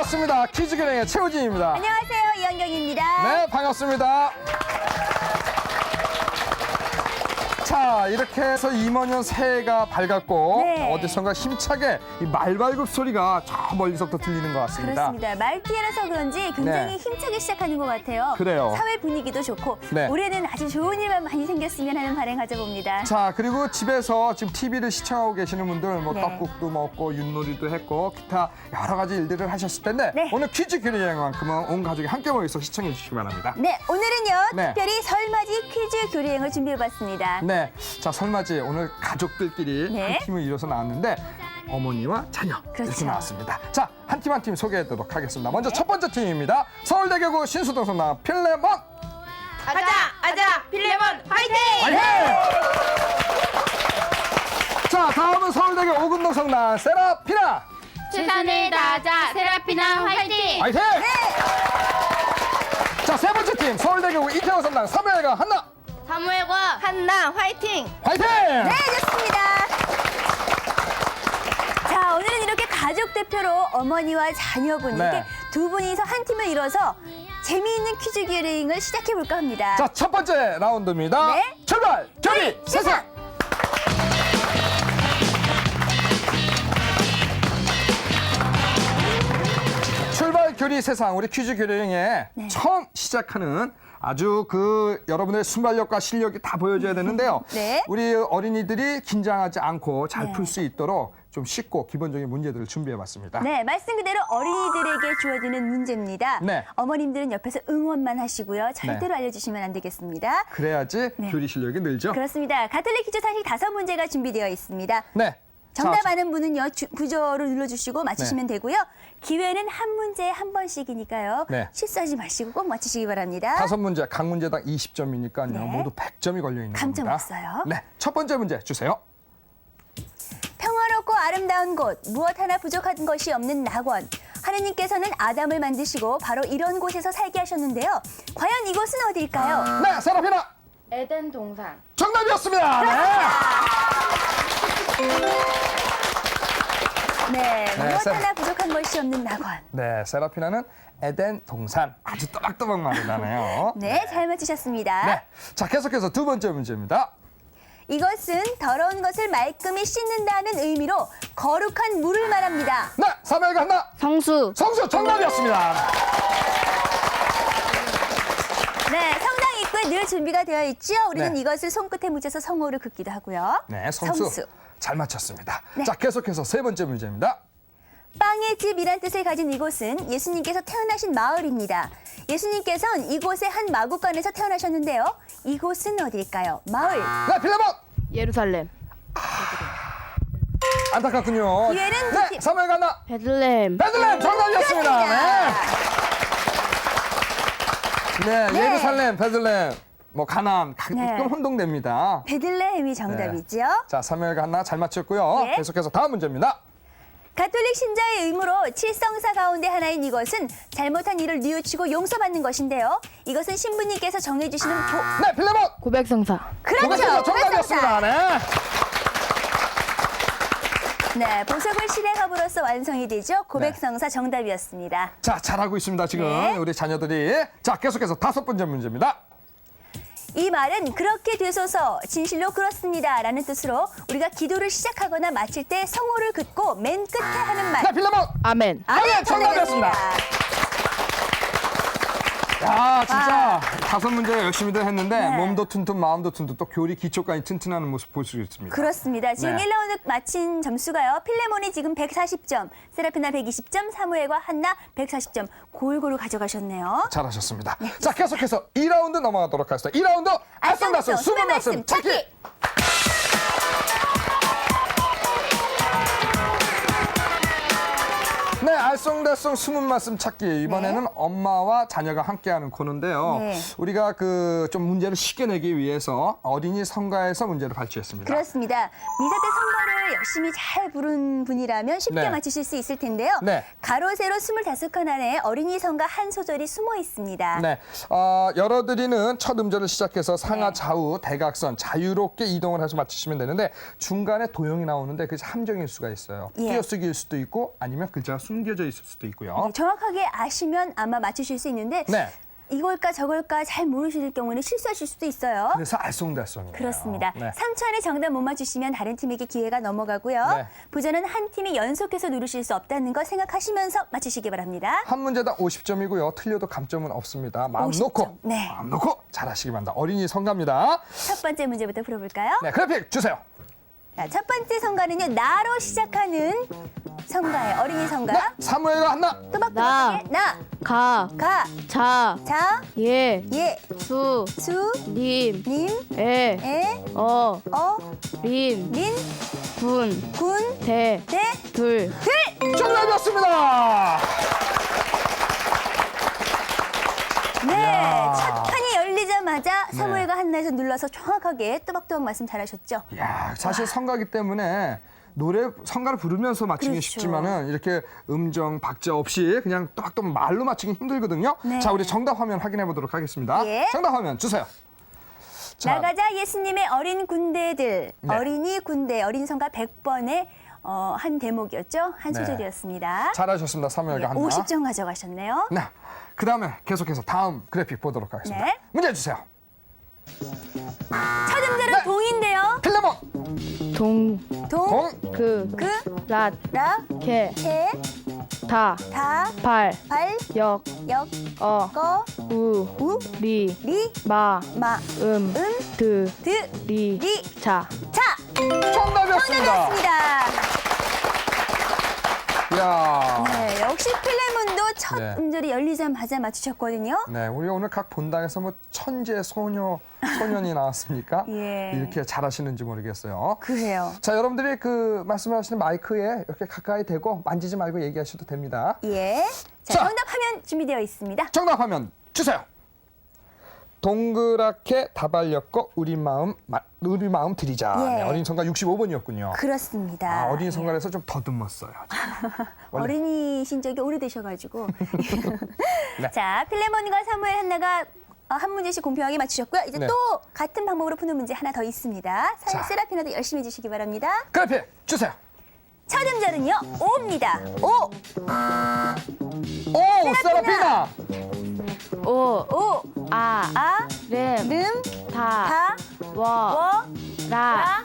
반갑습니다. 퀴즈 기능의 최우진입니다. 안녕하세요, 이현경입니다. 네, 반갑습니다. 자, 이렇게 해서 임원년 새해가 밝았고 네. 어디선가 힘차게 이 말발굽 소리가 저 멀리서부터 들리는 것 같습니다. 그렇습니다. 말띠라서 그런지 굉장히 네. 힘차게 시작하는 것 같아요. 그래요. 사회 분위기도 좋고 네. 올해는 아주 좋은 일만 많이 생겼으면 하는 바람 가져봅니다. 자, 그리고 집에서 지금 TV를 시청하고 계시는 분들 뭐 네. 떡국도 먹고 윷놀이도 했고 기타 여러 가지 일들을 하셨을 텐데 네. 오늘 퀴즈 기능만큼은 온 가족이 함께 모여서 시청해 주시기 바랍니다. 네, 오늘은요 네. 특별히 설맞이 퀴즈 교류행을 준비해봤습니다. 네, 자 설맞이 오늘 가족들끼리 네. 한 팀을 이뤄서 나왔는데 어머니와 자녀 이렇게 그렇죠. 나왔습니다. 자, 한 팀 한 팀 소개해드리도록 하겠습니다. 먼저 첫 번째 팀입니다. 서울대교구 신수동성 나 필레몬 아자 필레몬 화이팅! 화이팅! 자, 다음은 서울대교 오금동성 나 세라피나 최선을 다하자 세라피나 화이팅! 화이팅! 자, 세 번째 팀 서울대교구 이태원 성당 사무엘과 한나 사무엘과 한나 화이팅! 화이팅! 네, 좋습니다. 자, 오늘은 이렇게 가족 대표로 어머니와 자녀분 네. 이렇게 두 분이서 한 팀을 이뤄서 재미있는 퀴즈 교류행을 시작해볼까 합니다. 자, 첫 번째 라운드입니다. 네. 출발! 교리 세상! 출발 교리 세상 우리 퀴즈 교류행에 네. 처음 시작하는 아주 여러분의 순발력과 실력이 다 보여줘야 되는데요. 네. 우리 어린이들이 긴장하지 않고 잘 네. 풀 수 있도록 좀 쉽고 기본적인 문제들을 준비해봤습니다. 네, 말씀 그대로 어린이들에게 주어지는 문제입니다. 네. 어머님들은 옆에서 응원만 하시고요. 절대로 알려주시면 안 되겠습니다. 그래야지 네. 교리 실력이 늘죠. 그렇습니다. 가톨릭 퀴즈 사실 5문제가 준비되어 있습니다. 네. 정답 자, 아는 분은요, 구조를 눌러주시고 맞히시면 되고요. 기회는 한 문제에 한 번씩이니까요. 네. 실수하지 마시고 꼭 맞히시기 바랍니다. 5문제, 각 문제당 20점이니까요. 네. 모두 100점이 걸려있는 감점 겁니다. 없어요. 네, 첫 번째 문제 주세요. 평화롭고 아름다운 곳, 무엇 하나 부족한 것이 없는 낙원. 하느님께서는 아담을 만드시고 바로 이런 곳에서 살게 하셨는데요. 과연 이곳은 어디일까요? 네, 세라피나 에덴 동산 정답이었습니다. 네. 네, 무엇 세- 하나 부족한 것이 없는 낙원. 네, 세라피나는 에덴 동산 아주 또박또박 말이 나네요. 네, 잘 맞히셨습니다. 네, 자 계속해서 두 번째 문제입니다. 이것은 더러운 것을 말끔히 씻는다는 의미로 거룩한 물을 말합니다. 네, 사무엘과 한나 성수 성수 정답이었습니다. 네, 성당 입구에 늘 준비가 되어 있죠. 우리는 네. 이것을 손끝에 묻혀서 성호를 긋기도 하고요. 네, 성수 잘 맞췄습니다. 네. 자 계속해서 세 번째 문제입니다. 빵의 집이란 뜻을 가진 이곳은 예수님께서 태어나신 마을입니다. 예수님께서는 이곳의 한 마구간에서 태어나셨는데요. 이곳은 어디일까요? 마을. 네, 필레몬 예루살렘 안타깝군요. 기회는 두 네, 팀. 사무엘과 한나 베들레헴 베들레헴 정답이었습니다. 네, 네. 예루살렘, 베들레헴, 뭐 가나안 가끔 네. 혼동됩니다. 베들레헴이 정답이죠. 자, 사무엘과 한나 잘 맞췄고요. 네. 계속해서 다음 문제입니다. 가톨릭 신자의 의무로 칠성사 가운데 하나인 이것은 잘못한 일을 뉘우치고 용서받는 것인데요. 이것은 신부님께서 정해주시는 네, 필레몬 고백성사 그렇죠. 고백성사 정답이었습니다. 네. 네, 보석을 실행함으로써 완성이 되죠. 고백성사 정답이었습니다. 자, 잘하고 있습니다. 지금 네. 우리 자녀들이. 자, 계속해서 다섯 번째 문제입니다. 이 말은 그렇게 되소서 진실로 그렇습니다 라는 뜻으로 우리가 기도를 시작하거나 마칠 때 성호를 긋고 맨 끝에 하는 말. 네, 필레몬 아멘 아멘, 정답이었습니다. 야, 진짜 다섯 문제 열심히들 했는데 네. 몸도 튼튼, 마음도 튼튼, 또 교리 기초까지 튼튼하는 모습 볼 수 있습니다. 그렇습니다. 지금 네. 1라운드 마친 점수가요. 필레몬이 지금 140점, 세라피나 120점, 사무엘과 한나 140점 골고루 가져가셨네요. 잘하셨습니다. 자, 계속해서 2라운드 넘어가도록 하겠습니다. 2라운드 알쏭달쏭 숨은 말씀 찾기. 네, 알쏭달쏭 숨은 말씀 찾기. 이번에는 네. 엄마와 자녀가 함께하는 코너인데요. 네. 우리가 좀 문제를 쉽게 내기 위해서 어린이 성가에서 문제를 발췌했습니다. 그렇습니다. 미사 때 성가를 열심히 잘 부른 분이라면 쉽게 네. 맞히실 수 있을 텐데요. 네. 가로 세로 25칸 안에 어린이 성가 한 소절이 숨어 있습니다. 네, 열어드리는 첫 음절을 시작해서 상하, 네. 좌우, 대각선 자유롭게 이동을 해서 맞히시면 되는데 중간에 도형이 나오는데 그게 함정일 수가 있어요. 예. 띄어쓰기일 수도 있고 아니면 글자가 숨 숨겨져 있을 수도 있고요. 네, 정확하게 아시면 아마 맞추실 수 있는데 네. 이걸까 저걸까 잘 모르실 경우는 실수하실 수도 있어요. 그래서 알쏭달쏭이에요. 그렇습니다. 네. 3초 안에 정답 못 맞추시면 다른 팀에게 기회가 넘어가고요. 네. 부전은 한 팀이 연속해서 누르실 수 없다는 거 생각하시면서 맞추시기 바랍니다. 한 문제당 50점이고요. 틀려도 감점은 없습니다. 마음 50점. 놓고, 네. 마음 놓고 잘하시기 바랍니다. 어린이 성가입니다. 첫 번째 문제부터 풀어볼까요? 네, 그래픽 주세요. 자, 첫 번째 성가는요. 나로 시작하는 성가예요. 어린이 성가. 네, 사무엘과 한나. 또박또박하게 나, 가, 가, 자, 자, 예, 예, 수, 수, 님, 님, 에, 에, 어, 어, 린, 린, 군, 군, 대, 대, 둘. 정답이었습니다. 네, 이야. 첫 칸이 열리자마자 네. 사무엘과 한나에서 눌러서 정확하게 또박또박 말씀 잘하셨죠? 야, 사실 성가기 때문에 노래 성가를 부르면서 맞추기 그렇죠. 쉽지만은 이렇게 음정 박자 없이 그냥 또박또박 말로 맞추기 힘들거든요. 네. 자, 우리 정답 화면 확인해 보도록 하겠습니다. 예. 정답 화면 주세요. 자, 나가자 예수님의 어린 군대들, 네. 어린이 군대, 어린 성가 100번의 한 대목이었죠? 한 네. 소절이었습니다. 잘하셨습니다. 사무엘과 한나. 50점 가져가셨네요. 네. 그다음에 계속해서 다음 그래픽 보도록 하겠습니다. 네. 문제 주세요. 첫 음절은 네. 동인데요. 필레몬. 동, 동, 그, 그, 라, 라, 개, 개, 다, 다, 발, 발, 역, 역, 어, 거, 우, 우, 리, 리, 마, 마, 드, 드, 리, 리. 자. 자, 정답이었습니다. 정답이었습니다. 야. 네, 역시 필레몬도 첫 네. 음절이 열리자마자 맞추셨거든요. 네, 우리 오늘 각 본당에서 뭐 천재 소년이 나왔습니까? 예. 이렇게 잘하시는지 모르겠어요. 그래요. 자, 여러분들이 그 말씀하시는 마이크에 이렇게 가까이 대고 만지지 말고 얘기하셔도 됩니다. 예. 자, 자. 정답하면 준비되어 있습니다. 정답 화면 주세요. 동그랗게 다발렸고 우리 마음 드리자. 예. 네, 어린 성가 65번이었군요. 그렇습니다. 아, 어린 성가에서 좀 더듬었어요. 원래. 어린이 신적이 오래되셔가지고. 네. 자, 필레몬과 사무엘 한나가 한 문제씩 공평하게 맞추셨고요. 이제 네. 또 같은 방법으로 푸는 문제 하나 더 있습니다. 자. 세라피나도 열심히 해주시기 바랍니다. 그래픽 주세요. 첫 음절은요, 오입니다. 오, 오, 세라피나. 오, 오, 아, 아, 름, 름, 다, 다, 워, 워, 라, 라,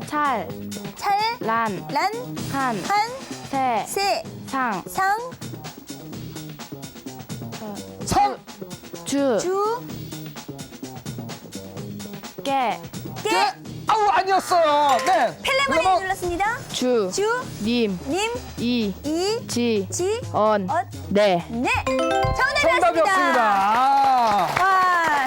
찰, 찰, 란, 란, 한, 한, 세, 세, 상, 상, 상. 주, 주, 깨, 깨. 아우, 아니었어요. 네. 필레몬이 눌렀습니다. 주, 주, 님, 님, 이, 이, 지, 지, 언, 엇, 네. 네. 정답이었습니다. 정답이었습니다. 아. 와.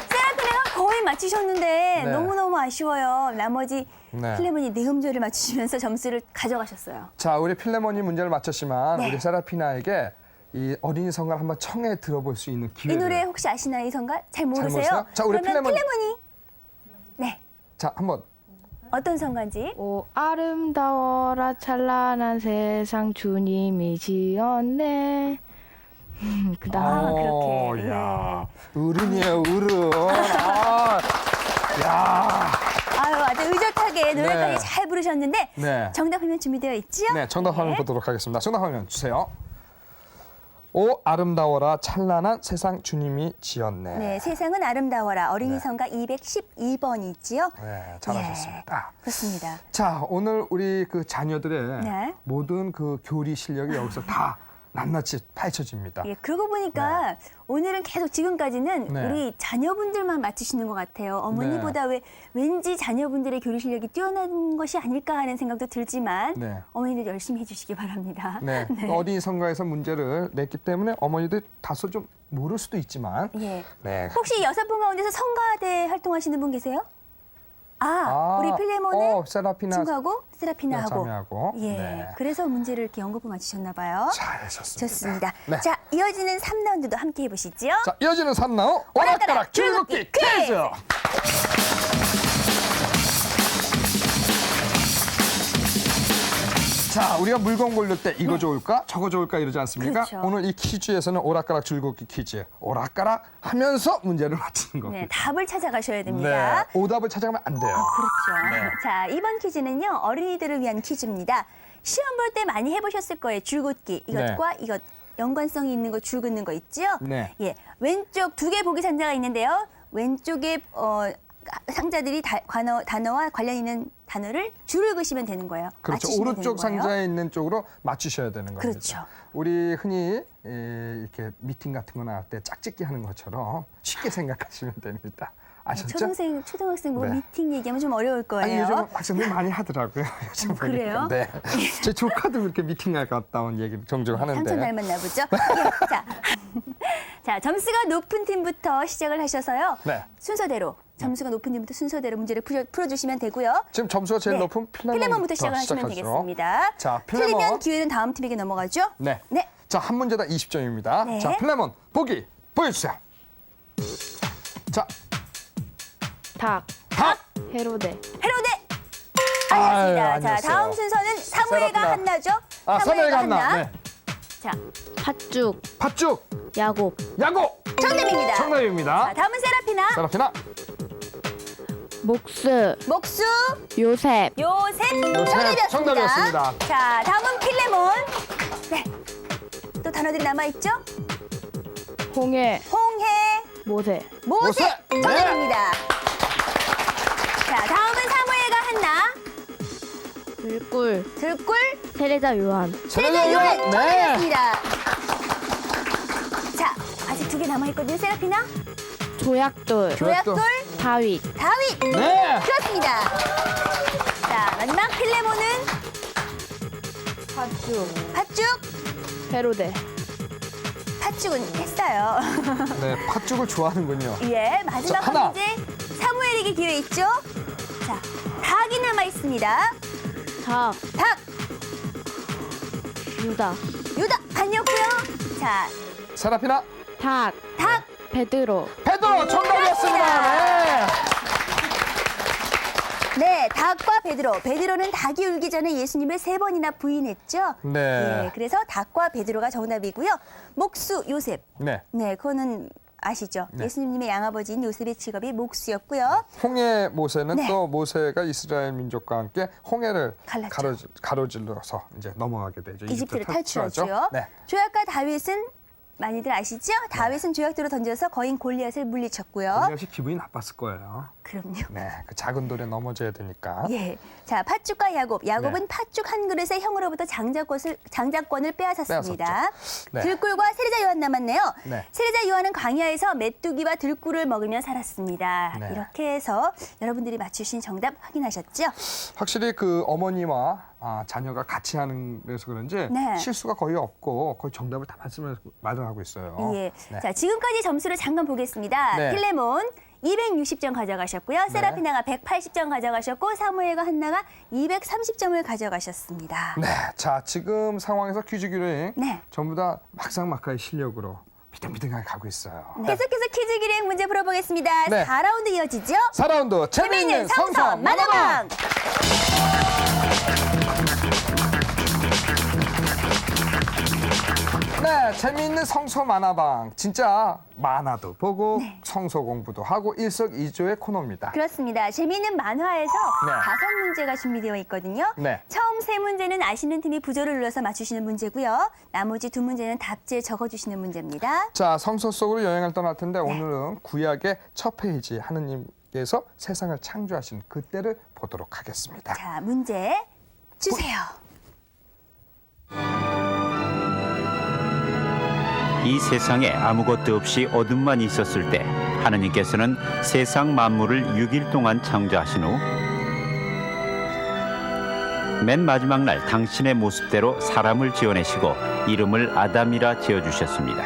세라피나가 거의 맞추셨는데 네. 너무너무 아쉬워요. 나머지 네. 필레몬이 네 음절을 맞추시면서 점수를 가져가셨어요. 자, 우리 필레몬이 문제를 맞췄지만 네. 우리 세라피나에게 이 어린이 성가를 한번 청해 들어볼 수 있는 이 기회를. 노래 혹시 아시나요, 이 성가? 잘 모르세요? 모르세요? 자, 우리 그러면 필레몬. 필레몬이 네, 자, 한번. 어떤 성가인지. 오 아름다워라 찬란한 세상 주님이 지었네. 그다음 그렇게. 야, 어른이에요, 어른. 아, 야. 아유, 아주 의젓하게 노래까지 네. 잘 부르셨는데 네. 정답하면 준비되어 있지요? 네, 정답 화면 보도록 하겠습니다. 정답 화면 주세요. 오, 아름다워라 찬란한 세상 주님이 지었네. 네, 세상은 아름다워라. 어린이 네. 성가 212번이지요. 네, 잘하셨습니다. 예, 그렇습니다. 자, 오늘 우리 그 자녀들의 네. 모든 그 교리 실력이 여기서 다 낱낱이 파헤쳐집니다. 예, 그러고 보니까 오늘은 계속 지금까지는 네. 우리 자녀분들만 맞히시는 것 같아요. 어머니보다 왠지 자녀분들의 교류 실력이 뛰어난 것이 아닐까 하는 생각도 들지만 네. 어머니들 열심히 해주시기 바랍니다. 네, 어린이 성가에서 문제를 냈기 때문에 어머니들 다소 좀 모를 수도 있지만 예. 네. 혹시 여섯 분 가운데서 성가대 활동하시는 분 계세요? 우리 필레몬의 세라피나 친구하고 세라피나하고. 자매하고. 예. 네. 그래서 문제를 이렇게 연거푸 맞히셨나 봐요. 잘하셨습니다. 좋습니다. 네. 자, 이어지는 3라운드도 함께 해보시죠. 자, 이어지는 3라운드 오락가락 줄긋기 퀴즈. 자, 우리가 물건 고를 때 이거 좋을까 저거 좋을까 이러지 않습니까? 그렇죠. 오늘 이 퀴즈에서는 오락가락 줄긋기 퀴즈. 오락가락 하면서 문제를 맞히는 겁니다. 네, 답을 찾아가셔야 됩니다. 네, 오답을 찾아가면 안 돼요. 그렇죠. 네. 자, 이번 퀴즈는요, 어린이들을 위한 퀴즈입니다. 시험 볼 때 많이 해보셨을 거예요. 줄긋기 이것과 이것 연관성이 있는 거 줄 긋는 거 있죠? 네. 예, 왼쪽 2개 보기 상자가 있는데요. 왼쪽에 상자들이 단어와 관련 있는 단어를 줄을 그시면 되는 거예요. 그렇죠. 맞추시면 오른쪽 되는 거예요. 상자에 있는 쪽으로 맞추셔야 되는 겁니다. 그렇죠. 우리 흔히 이렇게 미팅 같은 거 나갈 때 짝짓기 하는 것처럼 쉽게 생각하시면 됩니다. 아셨죠? 초등학생 뭐 네. 미팅 얘기하면 좀 어려울 아니 거예요. 요즘 학생들 많이 하더라고요. 요즘 그래요? 보니까. 네. 제 조카도 그렇게 미팅에 갔다 온 얘기를 종종 하는데. 삼촌 닮았나 보죠? 예, 자, 점수가 높은 팀부터 시작을 하셔서요. 네. 순서대로 점수가 높은 팀부터 순서대로 문제를 풀어주시면 되고요. 지금 점수가 제일 높은 필레몬부터 시작을 하시면 시작하죠. 되겠습니다. 자, 필레몬. 틀리면 기회는 다음 팀에게 넘어가죠. 네. 네. 자, 한 문제당 20점입니다. 네. 자, 필레몬 보기 보여주세요. 자, 닭, 닭. 헤로데, 헤로데. 아유, 아니었습니다. 자, 아니었어요. 다음 순서는 사무엘과 세라피나. 한나죠. 사무엘과 한나. 네. 자, 팥죽, 팥죽, 야곱, 야구. 정답입니다. 정답입니다. 자, 다음은 세라피나. 세라피나. 목스, 목수, 요셉, 요셉. 정답이었습니다. 정답이었습니다. 자, 다음은 필레몬. 네. 또 단어들이 남아있죠? 홍해, 홍해, 모세, 모세. 모세. 네. 정답입니다. 자, 다음은 사무엘과 한나. 들꿀, 들꿀, 세례자 요한, 세례자 요한. 네. 정답이었습니다. 자, 아직 2개 남아있거든요. 세라피나. 조약돌, 조약돌, 다윗, 다윗. 네. 그렇습니다. 자, 마지막 필레몬은 팥죽, 팥죽. 헤로데, 팥죽은 했어요. 네, 팥죽을 좋아하는군요. 예, 마지막 자, 하나. 문제 사무엘에게 기회 있죠? 자, 닭이 남아 있습니다. 닭, 닭, 유다, 유다 아니었고요. 자, 세라피나. 닭, 닭, 베드로, 베드로 정답이었습니다. 네. 네, 닭과 베드로. 베드로는 닭이 울기 전에 예수님을 3번이나 부인했죠? 네. 예, 그래서 닭과 베드로가 정답이고요. 목수 요셉. 네. 네, 그거는 아시죠? 네. 예수님의 양아버지인 요셉의 직업이 목수였고요. 홍해 모세는 네. 또 모세가 이스라엘 민족과 함께 홍해를 갈랐죠. 가로질러서 이제 넘어가게 되죠. 이집트를 탈출하죠. 탈출하죠. 네. 조약과 다윗은 많이들 아시죠? 다윗은 조약돌을 던져서 거인 골리앗을 물리쳤고요. 골리앗이 기분이 나빴을 거예요. 그럼요. 네, 그 작은 돌에 넘어져야 되니까. 예. 자, 팥죽과 야곱. 야곱은 네. 팥죽 한 그릇에 형으로부터 장자권을 빼앗았습니다. 네. 들꿀과 세례자 요한 남았네요. 네. 세례자 요한은 광야에서 메뚜기와 들꿀을 먹으며 살았습니다. 네. 이렇게 해서 여러분들이 맞추신 정답 확인하셨죠? 확실히 그 어머니와 자녀가 같이 하는 그래서 그런지 네. 실수가 거의 없고 거의 정답을 다 말을 하고 있어요. 예. 네. 자, 지금까지 점수를 잠깐 보겠습니다. 네. 필레몬 260점 가져가셨고요. 세라피나가 180점 가져가셨고 사무엘과 한나가 230점을 가져가셨습니다. 네, 자 지금 상황에서 퀴즈 기행 네. 전부 다 막상막하의 실력으로 비등비등하게 가고 있어요. 계속해서 퀴즈 기행 문제 풀어보겠습니다. 네. 4라운드 이어지죠? 4라운드 재미있는 성서 만화방. 네, 재미있는 성서 만화방. 진짜 만화도 보고 네. 성서 공부도 하고 일석이조의 코너입니다. 그렇습니다. 재미있는 만화에서 네. 5문제가 준비되어 있거든요. 네. 처음 3문제는 아시는 팀이 부조를 눌러서 맞추시는 문제고요. 나머지 2문제는 답지에 적어주시는 문제입니다. 자, 성서 속으로 여행을 떠날 텐데 네. 오늘은 구약의 첫 페이지 하느님께서 세상을 창조하신 그때를 보도록 하겠습니다. 자, 문제 주세요. 이 세상에 아무것도 없이 어둠만 있었을 때 하느님께서는 세상 만물을 6일 동안 창조하신 후 맨 마지막 날 당신의 모습대로 사람을 지어내시고 이름을 아담이라 지어주셨습니다.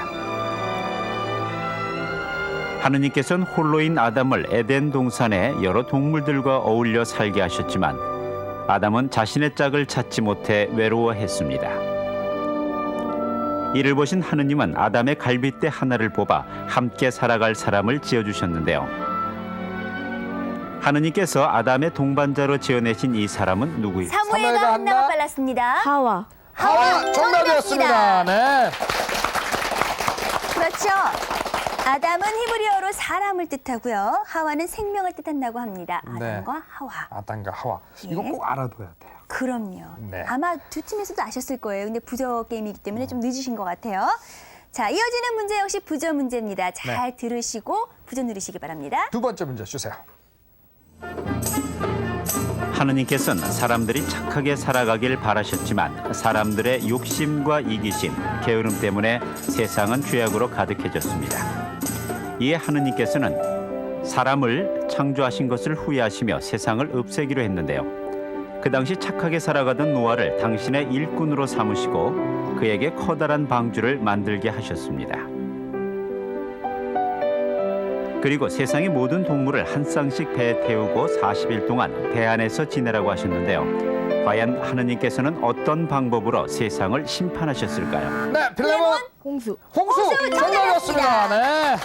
하느님께서는 홀로인 아담을 에덴 동산에 여러 동물들과 어울려 살게 하셨지만 아담은 자신의 짝을 찾지 못해 외로워했습니다. 이를 보신 하느님은 아담의 갈빗대 하나를 뽑아 함께 살아갈 사람을 지어주셨는데요. 하느님께서 아담의 동반자로 지어내신 이 사람은 누구일까요? 사무엘과 사무엘과 한나가 한나? 빨랐습니다. 하와, 하와 정답이었습니다. 네. 그렇죠. 아담은 히브리어로 사람을 뜻하고요. 하와는 생명을 뜻한다고 합니다. 네. 아담과 하와. 아담과 하와. 예. 이거 꼭 알아둬야 돼요. 그럼요. 네. 아마 두 팀에서도 아셨을 거예요. 근데 부저 게임이기 때문에 좀 늦으신 것 같아요. 자, 이어지는 문제 역시 부저 문제입니다. 잘 들으시고 부저 누르시기 바랍니다. 두 번째 문제 주세요. 하느님께서는 사람들이 착하게 살아가길 바라셨지만 사람들의 욕심과 이기심, 게으름 때문에 세상은 죄악으로 가득해졌습니다. 이에 하느님께서는 사람을 창조하신 것을 후회하시며 세상을 없애기로 했는데요. 그 당시 착하게 살아가던 노아를 당신의 일꾼으로 삼으시고 그에게 커다란 방주를 만들게 하셨습니다. 그리고 세상의 모든 동물을 한 쌍씩 배에 태우고 40일 동안 배 안에서 지내라고 하셨는데요. 과연 하느님께서는 어떤 방법으로 세상을 심판하셨을까요? 네, 필레몬 홍수. 홍수 정답이었습니다. 네.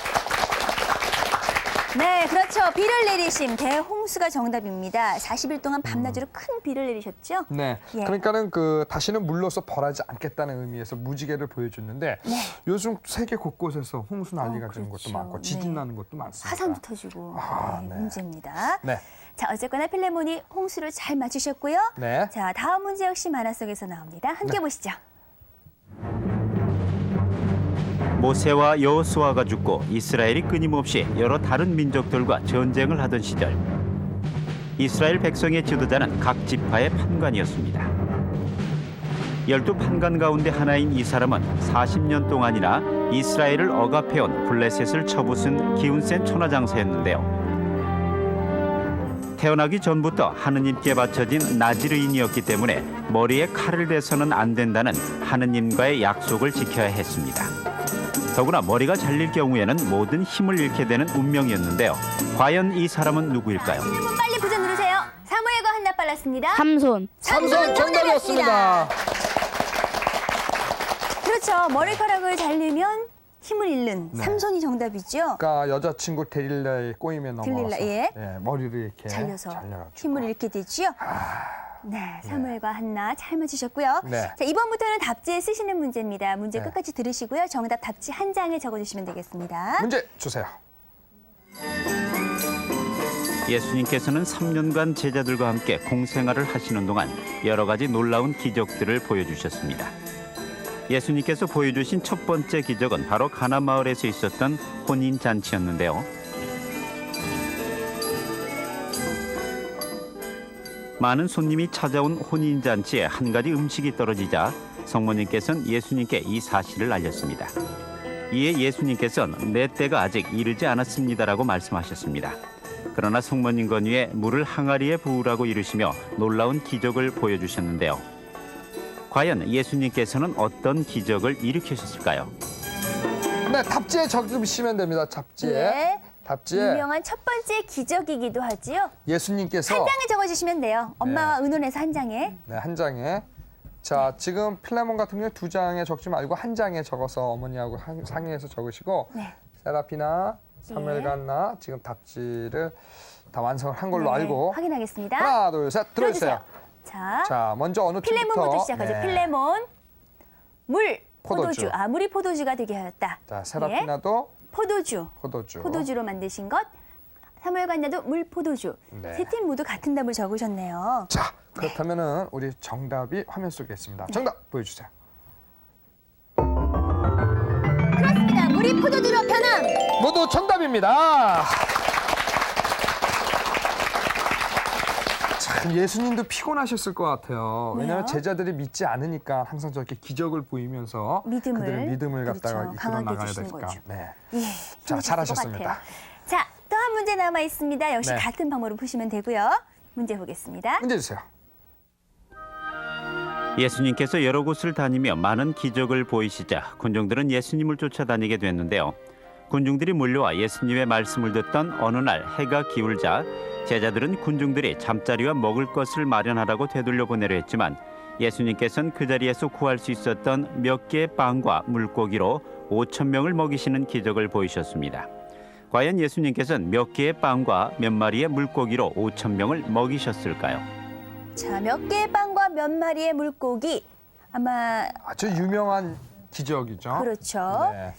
네, 그렇죠. 비를 내리심 대홍수가 정답입니다. 40일 동안 밤낮으로 큰 비를 내리셨죠? 네. 예. 그러니까는 그 다시는 물로서 벌하지 않겠다는 의미에서 무지개를 보여줬는데 요즘 세계 곳곳에서 홍수 난리가 지는 것도 그렇죠. 많고 지진 네. 나는 것도 많습니다. 화산도 터지고 아, 네, 네. 문제입니다. 네. 자, 어쨌거나 필레몬이 홍수를 잘 맞추셨고요. 네. 자, 다음 문제 역시 만화 속에서 나옵니다. 함께 보시죠. 모세와 여호수아가 죽고 이스라엘이 끊임없이 여러 다른 민족들과 전쟁을 하던 시절 이스라엘 백성의 지도자는 각 지파의 판관이었습니다. 12판관 가운데 하나인 이 사람은 40년 동안이나 이스라엘을 억압해온 블레셋을 쳐부순 기운센 천하장사였는데요. 태어나기 전부터 하느님께 바쳐진 나지르인이었기 때문에 머리에 칼을 대서는 안 된다는 하느님과의 약속을 지켜야 했습니다. 더구나 머리가 잘릴 경우에는 모든 힘을 잃게 되는 운명이었는데요. 과연 이 사람은 누구일까요? 필레몬 빨리 부자 누르세요. 사무엘과 한나 빨랐습니다. 삼손. 삼손 정답이었습니다. 그렇죠. 머리카락을 잘리면 힘을 잃는 네. 삼손이 정답이죠. 그러니까 여자친구 데릴라에 꼬임에 넘어가서 데릴라, 예. 머리를 이렇게 잘려서 잘려가지고. 힘을 잃게 되지요. 네, 사무엘과 한나 잘 맞추셨고요. 네. 자, 이번부터는 답지에 쓰시는 문제입니다. 문제 네. 끝까지 들으시고요. 정답 답지 한 장에 적어주시면 되겠습니다. 문제 주세요. 예수님께서는 3년간 제자들과 함께 공생활을 하시는 동안 여러 가지 놀라운 기적들을 보여주셨습니다. 예수님께서 보여주신 첫 번째 기적은 바로 가나 마을에서 있었던 혼인 잔치였는데요. 많은 손님이 찾아온 혼인 잔치에 한 가지 음식이 떨어지자 성모님께서는 예수님께 이 사실을 알렸습니다. 이에 예수님께서는 내 때가 아직 이르지 않았습니다라고 말씀하셨습니다. 그러나 성모님 건의에 물을 항아리에 부으라고 이르시며 놀라운 기적을 보여주셨는데요. 과연 예수님께서는 어떤 기적을 일으키셨을까요? 네, 답지에 적으시면 됩니다. 답지에. 예. 답지에 유명한 첫 번째 기적이기도 하지요. 예수님께서 한 장에 적어주시면 돼요. 엄마와 의논해서 한 장에. 네, 한 장에. 자, 지금 필레몬 같은 경우에 두 장에 적지 말고 한 장에 적어서 어머니하고 상의해서 적으시고 네. 세라피나 사무엘 간나 지금 답지를 다 완성을 한 걸로 네, 알고 확인하겠습니다. 하나, 둘, 셋 들어주세요. 자, 자, 먼저 어느 필레몬부터 팀부터? 시작하죠. 네. 필레몬. 물, 포도주. 아, 물이 포도주가 되게 하였다. 자, 예. 세라피나도 포도주. 포도주. 포도주로 만드신 것. 사무엘 간나도 물, 포도주. 네. 세 팀 모두 같은 답을 적으셨네요. 자, 그렇다면은 우리 정답이 화면 속에 있습니다. 정답 보여주세요. 그렇습니다. 물이 포도주로 변함. 모두 정답입니다. 참 예수님도 피곤하셨을 것 같아요. 왜냐하면 왜요? 제자들이 믿지 않으니까 항상 저렇게 기적을 보이면서 믿음을, 그들의 믿음을 갖다가 그렇죠. 이끌어 강하게 나가야 해주시는 되니까. 거죠. 네. 예, 자, 힘드실 것 잘하셨습니다. 같아요. 자, 또 한 문제 남아 있습니다. 역시 네. 같은 방법으로 푸시면 되고요. 문제 보겠습니다. 문제 주세요. 예수님께서 여러 곳을 다니며 많은 기적을 보이시자 군중들은 예수님을 쫓아다니게 됐는데요. 군중들이 몰려와 예수님의 말씀을 듣던 어느 날 해가 기울자 제자들은 군중들이 잠자리와 먹을 것을 마련하라고 되돌려 보내려 했지만 예수님께서는 그 자리에서 구할 수 있었던 몇 개의 빵과 물고기로 5,000명을 먹이시는 기적을 보이셨습니다. 과연 예수님께서는 몇 개의 빵과 몇 마리의 물고기로 5,000명을 먹이셨을까요? 자, 몇 개의 빵과 몇 마리의 물고기. 아마 아주 유명한 기적이죠. 그렇죠. 네.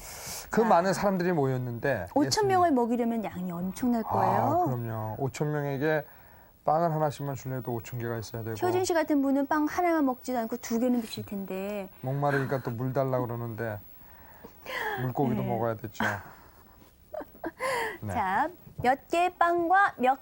그 많은 사람들이 모였는데 5천 명을 먹이려면 양이 엄청날 거예요. 그럼요. 5천 명에게 빵을 하나씩만 줄래도 5천 개가 있어야 되고 효준 씨 같은 분은 빵 하나만 먹지도 않고 2개는 드실 텐데. 목마르니까 또 물 달라고 그러는데 물고기도 네. 먹어야 되죠. 네. 자, 몇 개의 빵과 몇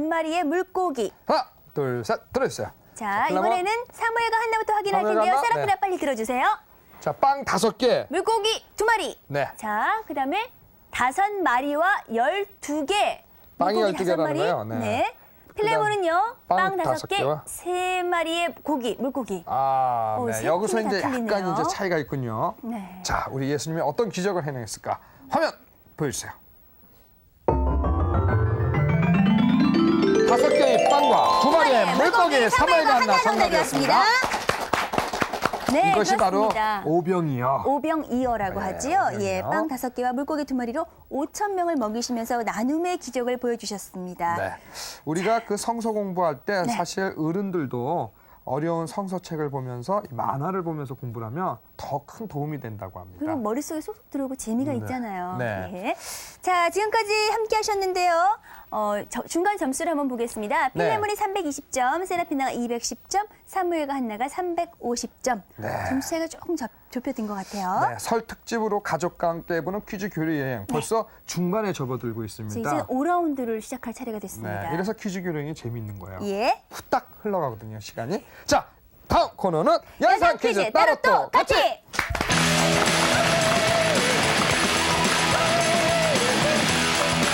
마리의 물고기. 하나, 둘, 셋, 들어주세요. 자, 그러면 이번에는 사무엘과 한나부터 확인할 사무엘, 텐데요. 한나? 세라피나 네. 빨리 들어주세요. 자, 빵 5개. 물고기 2마리. 네. 자, 그다음에 5마리와 12개. 빵이 물고기 12개라는 5마리. 거예요? 네. 필레몬은요. 빵 빵 5 5개, 개와 3마리의 물고기. 아, 오, 네. 세 여기서 팀이 다 이제 약간 틀리네요. 이제 차이가 있군요. 네. 자, 우리 예수님이 어떤 기적을 해냈을까? 화면 보여주세요. 5개의 빵과 2마리의 물고기, 사무엘과 한나 정답이었습니다. 네, 이것이 그렇습니다. 바로 오병이요. 오병이어라고 네, 하지요. 오병이어. 예, 빵 5개와 물고기 2마리로 5천 명을 먹이시면서 나눔의 기적을 보여주셨습니다. 네. 우리가 그 성서 공부할 때 네. 사실 어른들도 어려운 성서책을 보면서 이 만화를 보면서 공부를 하면 더 큰 도움이 된다고 합니다. 그리고 머릿속에 쏙쏙 들어오고 재미가 네. 있잖아요. 네. 예. 자, 지금까지 함께 하셨는데요. 중간 점수를 한번 보겠습니다. 네. 필레몬이 320점, 세라피나가 210점, 사무엘과 한나가 350점. 네. 점수 차이가 조금 좁혀진 것 같아요. 네, 설 특집으로 가족과 함께 해보는 퀴즈 교류 여행 벌써 중반에 접어들고 자, 있습니다. 이제 5라운드를 시작할 차례가 됐습니다. 네, 이래서 퀴즈 교류행이 재미있는 거예요. 예. 후딱 흘러가거든요, 시간이. 자, 다음 코너는 연상 퀴즈 따로 또 같이!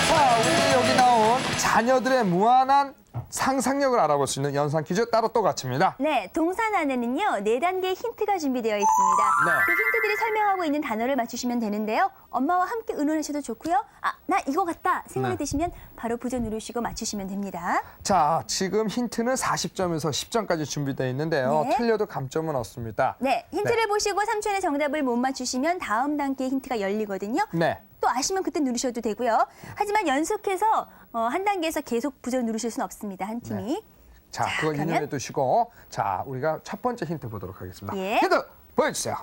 자, 우리 여기 나온 자녀들의 무한한 상상력을 알아볼 수 있는 연상 퀴즈 따로 또 같이입니다. 네, 동산 안에는요 4단계의 힌트가 준비되어 있습니다. 네. 그 힌트들이 설명하고 있는 단어를 맞추시면 되는데요. 엄마와 함께 의논하셔도 좋고요. 아, 나 이거 같다 생각이 네. 드시면 바로 부저 누르시고 맞추시면 됩니다. 자, 지금 힌트는 40점에서 10점까지 준비되어 있는데요. 네. 틀려도 감점은 없습니다. 네, 힌트를 보시고 3초의 정답을 못 맞추시면 다음 단계의 힌트가 열리거든요. 네. 또 아시면 그때 누르셔도 되고요. 하지만 연속해서 한 단계에서 계속 부저 누르실 수는 없습니다. 한 팀이. 자, 자, 그걸 그러면- 인용해 두시고 자, 우리가 첫 번째 힌트 보도록 하겠습니다. 예. 힌트 보여주세요.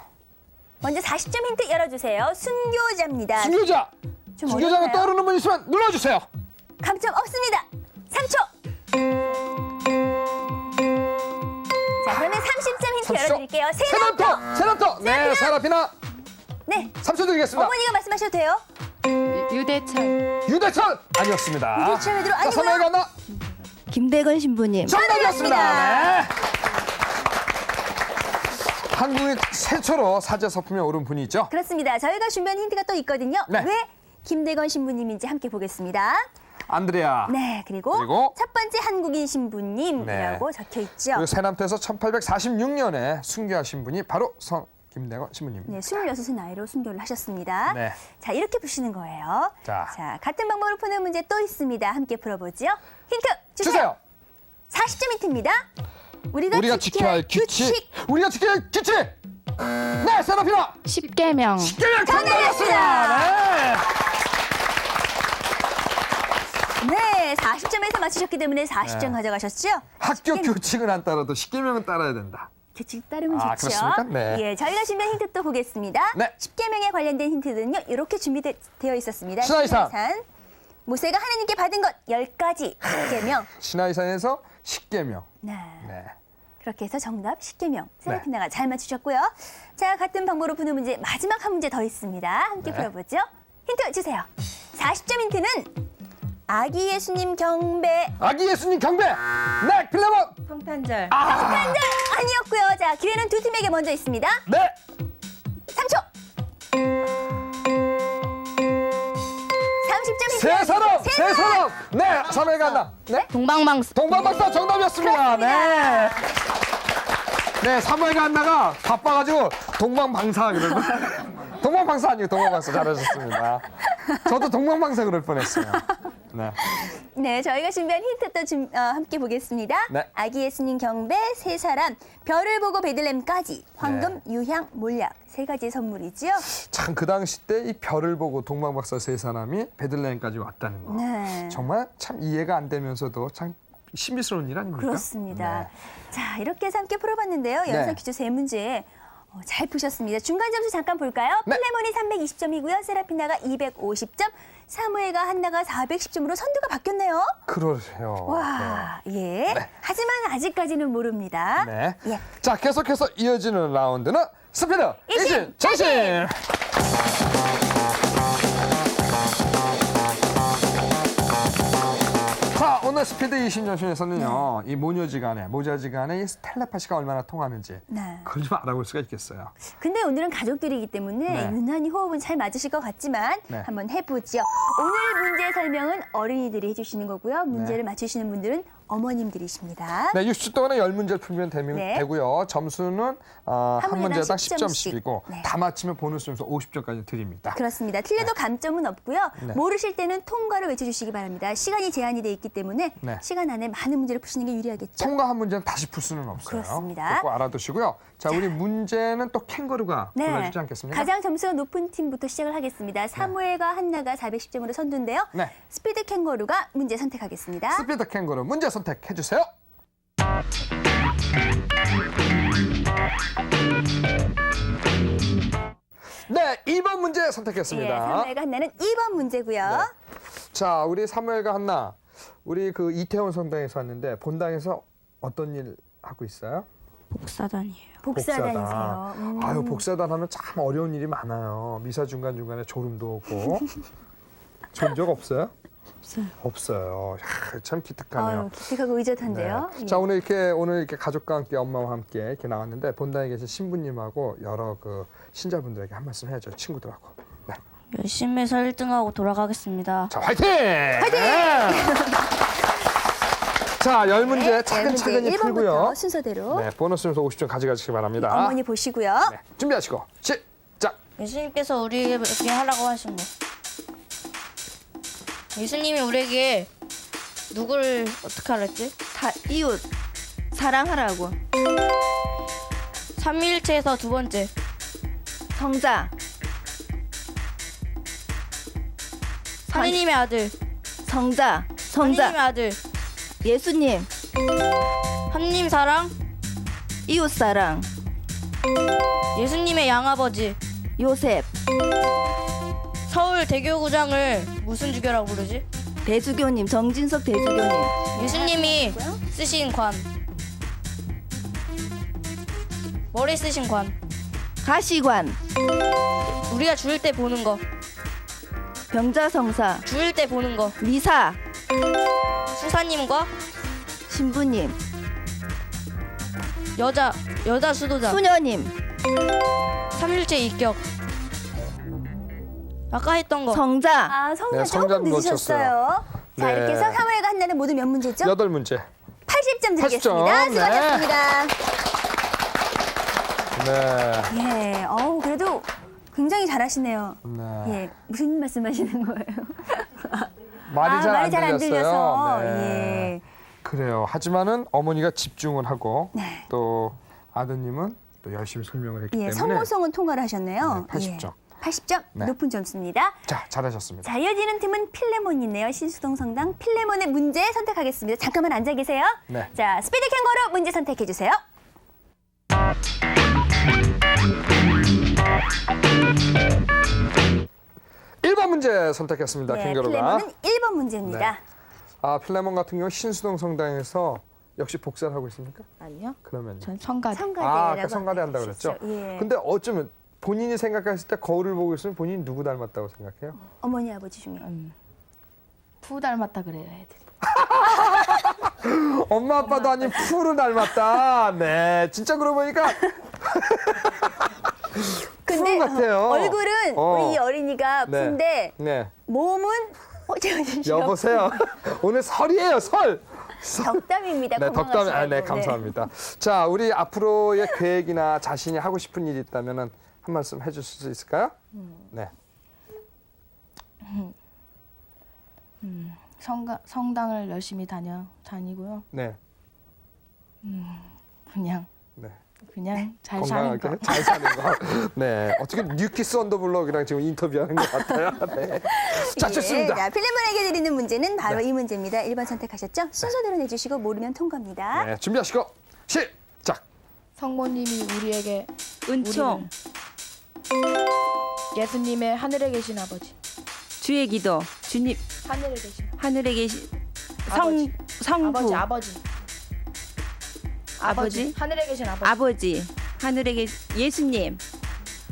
먼저 40점 힌트 열어주세요. 순교자입니다. 순교자! 좀 순교자가 어렵나요? 떠오르는 분 있으면 눌러주세요. 감점 없습니다. 3초. 자, 그러면 30점 힌트 열어드릴게요. 세라토. 세라토! 네, 세라피나 네, 3초 드리겠습니다. 어머니가 말씀하셔도 돼요. 유대철. 유대철! 아니었습니다. 유대철 외도로 자, 아니고요. 사무엘 간나 김대건 신부님. 정답이었습니다. 네. 한국의 최초로 사제 서품에 오른 분이 있죠. 그렇습니다. 저희가 준비한 힌트가 또 있거든요. 네. 왜 김대건 신부님인지 함께 보겠습니다. 안드레아. 네, 그리고 그리고 첫 번째 한국인 신부님이라고 적혀 있죠. 그리고 세남태에서 1846년에 순교하신 분이 바로 성 김대건 신부님입니다. 네, 26의 나이로 순교를 하셨습니다. 네. 자, 이렇게 푸시는 거예요. 자. 같은 방법으로 푸는 문제 또 있습니다. 함께 풀어보죠. 힌트 주세요. 주세요. 40점 힌트입니다. 우리가 지켜야 할 규칙. 우리가 지켜야 할 규칙. 네, 세라피나. 십계명. 게임 정답이었습니다. 네. 네, 40점에서 맞추셨기 때문에 40점 가져가셨죠? 학교 규칙은 안 따라도 십계명은 따라야 된다. 규칙 따르면 아, 좋죠. 그렇습니까? 네. 예, 저희가 준비한 힌트 또 보겠습니다. 네. 10계명에 관련된 힌트는요. 이렇게 준비되어 있었습니다. 신하이산. 모세가 하나님께 받은 것 10가지 10계명. 신하이산에서 십계명. 네. 네. 그렇게 해서 정답 10계명. 세라피나가 잘 맞추셨고요. 자, 같은 방법으로 푸는 문제 마지막 한 문제 더 있습니다. 함께 네. 풀어보죠. 힌트 주세요. 40점 힌트는 아기 예수님 경배 아기 예수님 경배. 네, 필레몬. 성탄절. 한절 아니었고요. 자, 기회는 두 팀에게 먼저 있습니다. 네. 3초. 30점 힌트. 세 사람. 세 사람. 네, 사무엘 간나. 네. 동방방스. 동방박사 정답이었습니다. 네. 네, 사무엘 간나가 바빠가지고 동방방사 그러고. 동방방사 아니고 동방방사 잘하셨습니다. 저도 동방방사 그럴 뻔했어요. 네. 네, 저희가 준비한 힌트 또 함께 보겠습니다. 네. 아기 예수님 경배, 세 사람, 별을 보고 베들렘까지, 황금, 네. 유향, 몰약 세 가지 선물이지요. 참 그 당시 때 이 별을 보고 동방박사 세 사람이 베들레헴까지 왔다는 거. 네. 정말 참 이해가 안 되면서도 참 신비스러운 일 아닙니까? 그렇습니다. 네. 자, 이렇게 해서 함께 풀어봤는데요. 네. 연상 퀴즈 세 문제. 잘 푸셨습니다. 중간 점수 잠깐 볼까요? 네. 필레몬이 320점이고요. 세라피나가 250점, 사무엘과 한나가 410점으로 선두가 바뀌었네요. 그러세요. 와, 예. 하지만 아직까지는 모릅니다. 네. 예. 자, 계속해서 이어지는 라운드는 스피드 일진 전신. 자, 오늘 스피드 20전신에서는요, 이 모자지간에 이 텔레파시가 얼마나 통하는지 네. 그걸 좀 알아볼 수가 있겠어요. 근데 오늘은 가족들이기 때문에 네. 유난히 호흡은 잘 맞으실 것 같지만 네. 한번 해보죠. 오늘 문제 설명은 어린이들이 해주시는 거고요. 문제를 맞추시는 분들은 어머님들이십니다. 네, 60초 동안에 10문제를 풀면 네. 되고요. 점수는 한 문제당 10점씩. 10점씩이고 네. 다 맞히면 보너스 점수 50점까지 드립니다. 그렇습니다. 틀려도 감점은 없고요. 네. 모르실 때는 통과를 외쳐주시기 바랍니다. 시간이 제한이 돼 있기 때문에 네. 시간 안에 많은 문제를 푸시는 게 유리하겠죠. 통과 한 문제는 다시 풀 수는 없어요. 그렇습니다. 꼭 알아두시고요. 자, 우리 문제는 또 캥거루가 골라주지 않겠습니까? 가장 점수가 높은 팀부터 시작을 하겠습니다. 사무엘과 한나가 410점으로 선두인데요. 네. 스피드 캥거루가 문제 선택하겠습니다. 스피드 캥거루 문제 선택해 주세요. 네, 2번 문제 예, 선택했습니다. 사무엘과 한나는 2번 문제고요. 네. 자, 우리 사무엘과 한나, 우리 그 이태원 성당에서 왔는데 본당에서 어떤 일 하고 있어요? 복사단이에요. 복사단이세요. 아유, 복사단 하면 참 어려운 일이 많아요. 미사 중간중간에 졸음도 오고. 좋은 적 없어요? 없어요. 없어요. 야, 참 기특하네요. 기특하고 의젓한데요. 네. 예. 자, 오늘 이렇게 가족과 함께 엄마와 함께 이렇게 나왔는데 본당에 계신 신부님하고 여러 그 신자분들에게 한 말씀 해야죠. 친구들하고. 네. 열심히 해서 1등하고 돌아가겠습니다. 자, 화이팅! 화이팅! 자, 10문제 차근차근히 1번부터 풀고요. 순서대로 네, 보너스 점수 50점 가져가시기 바랍니다. 어머니 보시고요. 네, 준비하시고 시작. 예수님께서 우리에게 하라고 하신 거. 예수님이 우리에게 누구를 어떻게 하랬지? 이웃 사랑하라고. 삼위일체에서 두 번째. 성자 하느님의 아들. 성자 하느님의 아들. 예수님 하느님 사랑. 이웃 사랑 예수님의 양아버지. 요셉 서울 대교구장을 무슨 주교라고 부르지? 대주교님 정진석 대주교님 예수님이 쓰신 관. 머리 쓰신 관. 가시관 우리가 죽을 때 보는 거. 병자성사 죽을 때 보는 거. 미사 수사님과 신부님 여자 수도자. 수녀님 삼일체 입격. 아까 했던 거. 성자 아, 성자 네, 조금 성자는 늦으셨어요. 자, 네. 이렇게 해서 사무엘과 한나는 모두 몇 문제죠? 8문제. 80점 드리겠습니다. 80점, 네. 수고하셨습니다. 네. 예, 그래도 굉장히 잘하시네요. 네. 예, 무슨 말씀하시는 거예요? 말이 잘 말이 안 잘 안 들려서. 들렸어요. 네. 예. 그래요. 하지만은 어머니가 집중을 하고 네. 또 아드님은 또 열심히 설명을 했기 예, 때문에 성모성은 통과를 하셨네요. 네, 80점. 예, 80점 네. 높은 점수입니다. 자, 잘하셨습니다. 자, 이어지는 팀은 필레몬이네요. 신수동 성당 필레몬의 문제 선택하겠습니다. 잠깐만 앉아 계세요. 네. 자, 스피드 캥거루 문제 선택해 주세요. 일 번 문제 선택했습니다. 네, 캥거루가. 필레몬은 1번 문제입니다. 네. 아, 필레몬 같은 경우 신수동 성당에서 역시 복사를 하고 있습니까? 아니요 그러면요. 전 성가대 성가대라고 아까 성가대 한다고 그랬죠? 하시죠. 예. 근데 어쩌면 본인이 생각했을 때 거울을 보고 있으면 본인이 누구 닮았다고 생각해요? 어머니 아버지 중에. 푸 닮았다 그래요 애들 엄마 아빠도 아닌 푸를 닮았다. 네, 진짜 그러고 보니까 근데 같아요. 얼굴은 우리 어린이가 네. 푼데 네. 몸은 여보세요. 오늘 설이에요, 설. 덕담입니다. 네, 덕담. 아, 네, 건강하시라고. 감사합니다. 자, 우리 앞으로의 계획이나 자신이 하고 싶은 일이 있다면은 한 말씀 해주실 수 있을까요? 네. 성당을 열심히 다니고요 네. 그냥 네. 잘 사는 건강하게 거 잘 사는 거. 네. 어떻게 뉴키스 언더블럭이랑 지금 인터뷰하는 것 같아요. 네. 자, 좋습니다. 자, 필레몬에게 드리는 문제는 바로 이 문제입니다. 1번 선택하셨죠? 순서대로 내주시고 모르면 통과입니다. 네, 준비하시고 시작. 성모님이 우리에게 은총, 우리를 예수님의 하늘에 계신 아버지, 주의 기도, 주님 하늘에 계신 하늘에 계신 아버지. 성부, 아버지, 하늘에 계신 아버지, 아버지, 하늘에 계신 예수님,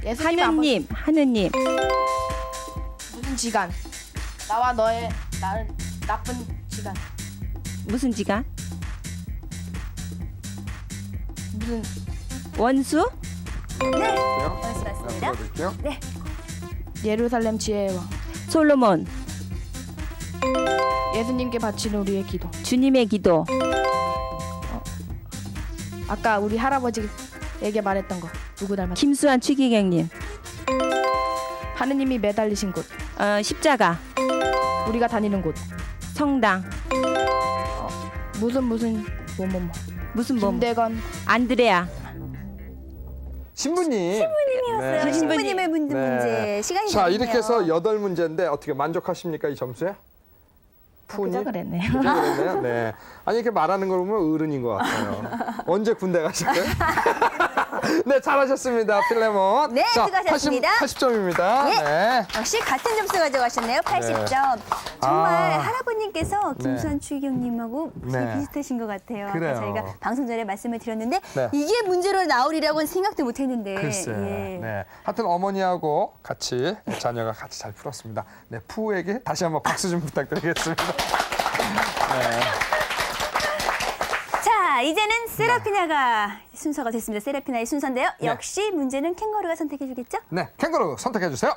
예수님 하느님, 하느님, 무슨 지간? 나와 너의 나는 나쁜 지간. 무슨 지간? 무슨 원수? 네, 볼게요. 말씀하셨습니다. 드릴게요. 네, 예루살렘 지혜의 왕. 솔로몬, 예수님께 바친 우리의 기도. 주님의 기도, 아까 우리 할아버지에게 말했던 거 누구 닮았다? 김수환 추기경님, 하느님이 매달리신 곳, 십자가, 우리가 다니는 곳, 성당, 무슨 무슨 뭐, 김대건. 안드레아, 신부님. 신부님이었어요. 네. 신부님의 문제. 네. 시간이 자, 됐네요. 이렇게 해서 8문제인데 어떻게 만족하십니까, 이 점수에? 푸니? 그저 그랬네요. 그죠, 그랬네요? 네. 아니 이렇게 말하는 걸 보면 어른인 것 같아요. 언제 군대 가실까요? 네, 잘하셨습니다, 필레몬. 네, 수고하셨습니다. 80점입니다. 예. 네. 역시 같은 점수 가져가셨네요. 80점. 정말 아. 할아버님께서 김수환 네. 추기경님하고 되게 네. 비슷하신 것 같아요. 아까 그래요. 저희가 방송 전에 말씀을 드렸는데 네. 이게 문제로 나오리라고는 생각도 못했는데. 글쎄. 예. 네. 하여튼 어머니하고 같이 자녀가 같이 잘 풀었습니다. 네, 푸에게 다시 한번 박수 좀 부탁드리겠습니다. 네. 자, 이제는 세라피나가 순서가 됐습니다. 세라피나의 순서인데요. 네. 역시 문제는 캥거루가 선택해 주겠죠? 네, 캥거루 선택해 주세요.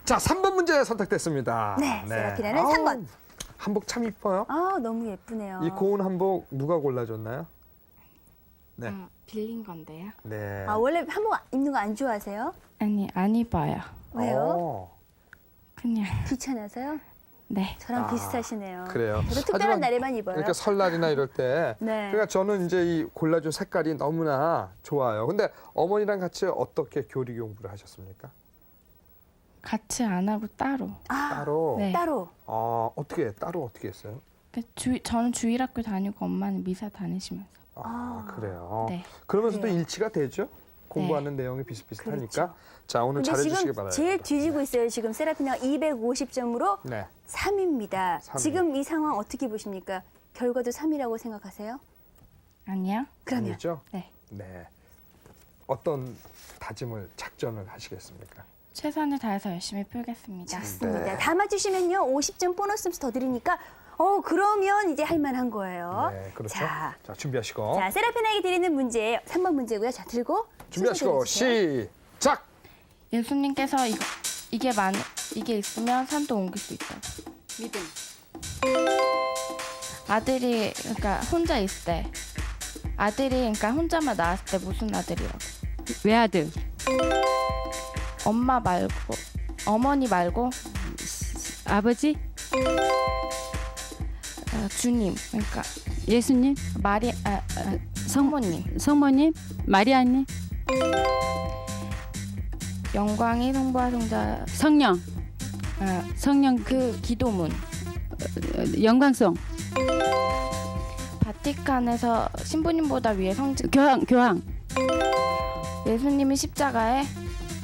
자, 3번 문제 선택됐습니다. 네, 세라피나는 아우, 3번. 한복 참 이뻐요. 아, 너무 예쁘네요. 이 고운 한복 누가 골라줬나요? 네. 빌린 건데요. 네. 아, 원래 한복 입는 거 안 좋아하세요? 아니 안 입어요. 왜요? 어, 그냥 귀찮아서요? 네. 저랑 아, 비슷하시네요. 그래요. 저도 특별한 하지만 날에만 입어요. 그러니까 설날이나 이럴 때. 네. 그러니까 저는 이제 이 골라준 색깔이 너무나 좋아요. 근데 어머니랑 같이 어떻게 교리 공부를 하셨습니까? 같이 안 하고 따로. 따로. 네. 따로. 어떻게 따로 어떻게 했어요? 저는 주일학교 다니고 엄마는 미사 다니시면서. 그래요. 네. 그러면서도 그래요. 일치가 되죠? 공부하는 내용이 비슷비슷하니까. 그렇죠. 자, 오늘 근데 잘해주시기 지금 바랍니다. 제일 뒤지고 있어요. 지금 세라피나가 250점으로 네. 3위입니다. 3위. 지금 이 상황 어떻게 보십니까? 결과도 3위라고 생각하세요? 아니요. 그러면 아니죠? 네. 네. 어떤 다짐을 작전을 하시겠습니까? 최선을 다해서 열심히 풀겠습니다. 좋습니다. 네. 다 맞추시면요 50점 보너스 점수 더 드리니까 그러면 이제 할 만한 거예요. 네, 그렇죠. 자, 준비하시고. 자 세라피나에게 드리는 문제 3번 문제고요. 자 들고 준비하시고 순서 시작. 예수님께서 이게 있으면 산도 옮길 수 있다. 믿음. 아들이 그러니까 혼자 있을 때 아들이 그러니까 혼자만 낳았을 때 무슨 아들이라고? 외아들, 엄마 말고 어머니 말고 아버지, 주님 그러니까 예수님, 성모님 성모님, 마리아님, 영광이 성부와 성자 성령, 성령 그 기도문 영광송, 바티칸에서 신부님보다 위에 성지 교황 예수님이 십자가에